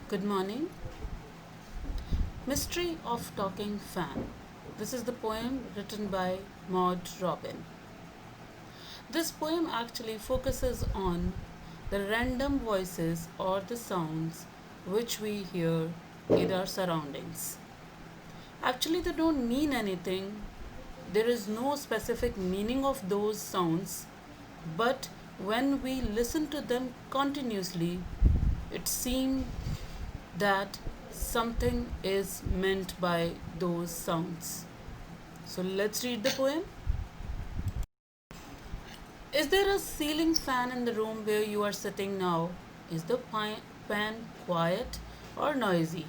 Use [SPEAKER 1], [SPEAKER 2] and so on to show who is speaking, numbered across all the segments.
[SPEAKER 1] Good morning. Mystery of Talking Fan. This is the poem written by Maud Robin. This poem actually focuses on the random voices or the sounds which we hear in our surroundings. Actually, they don't mean anything, there is no specific meaning of those sounds, but when we listen to them continuously, it seems that something is meant by those sounds. So let's read the poem. Is there a ceiling fan in the room where you are sitting now? Is the fan quiet or noisy?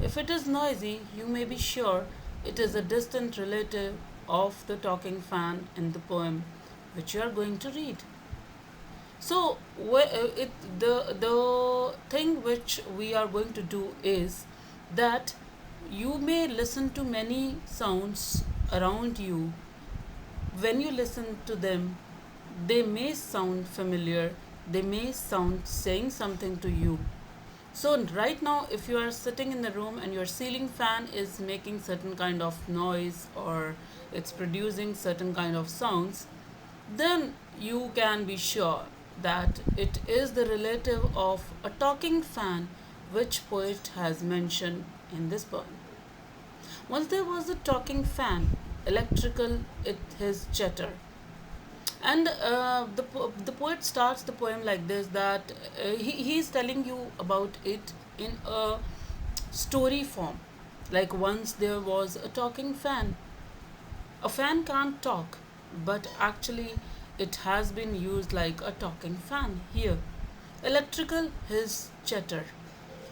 [SPEAKER 1] If it is noisy, you may be sure it is a distant relative of the talking fan in the poem which you are going to read. So, the thing which we are going to do is that you may listen to many sounds around you. When you listen to them, they may sound familiar, they may sound saying something to you. So, right now, if you are sitting in the room and your ceiling fan is making certain kind of noise or it's producing certain kind of sounds, then you can be sure that it is the relative of a talking fan which poet has mentioned in this poem. Once there was a talking fan, electrical it his chatter. And the poet starts the poem like this that he is telling you about it in a story form. Like once there was a talking fan. A fan can't talk, but actually it has been used like a talking fan here. Electrical, his chatter,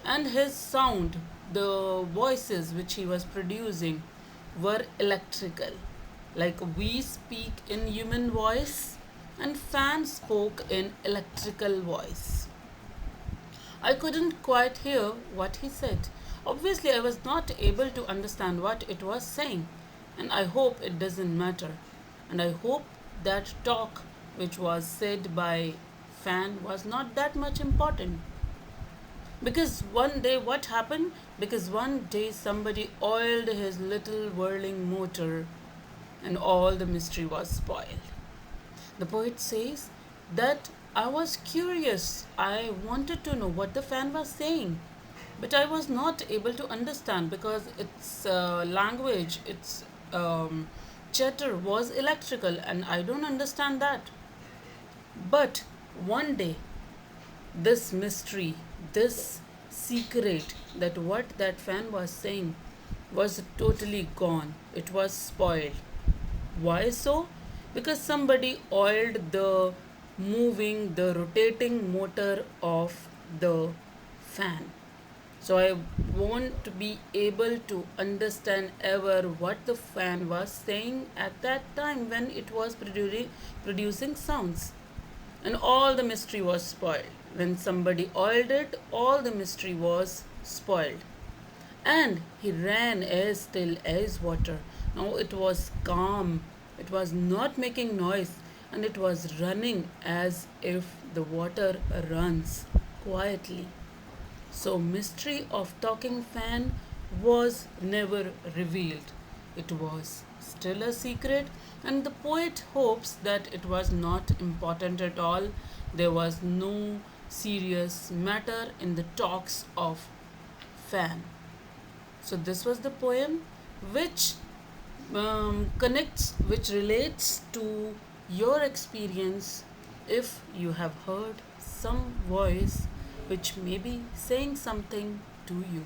[SPEAKER 1] and his sound, the voices which he was producing were electrical. Like we speak in human voice, and fan spoke in electrical voice. I couldn't quite hear what he said. Obviously, I was not able to understand what it was saying, and I hope it doesn't matter. And I hope that talk which was said by fan was not that much important. Because one day, what happened? Because one day somebody oiled his little whirling motor and all the mystery was spoiled. The poet says that I was curious. I wanted to know what the fan was saying, but I was not able to understand because its language, its chatter was electrical, and I don't understand that. But one day, this mystery, this secret that what that fan was saying was totally gone. It was spoiled. Why so? Because somebody oiled the moving, the rotating motor of the fan. So I want to be able to understand ever what the fan was saying at that time when it was producing sounds. And all the mystery was spoiled. When somebody oiled it, all the mystery was spoiled. And he ran as still as water. Now it was calm, it was not making noise, and it was running as if the water runs quietly. So, mystery of talking fan was never revealed. It was still a secret, and the poet hopes that it was not important at all. There was no serious matter in the talks of fan. So, this was the poem which connects, which relates to your experience if you have heard some voice which may be saying something to you.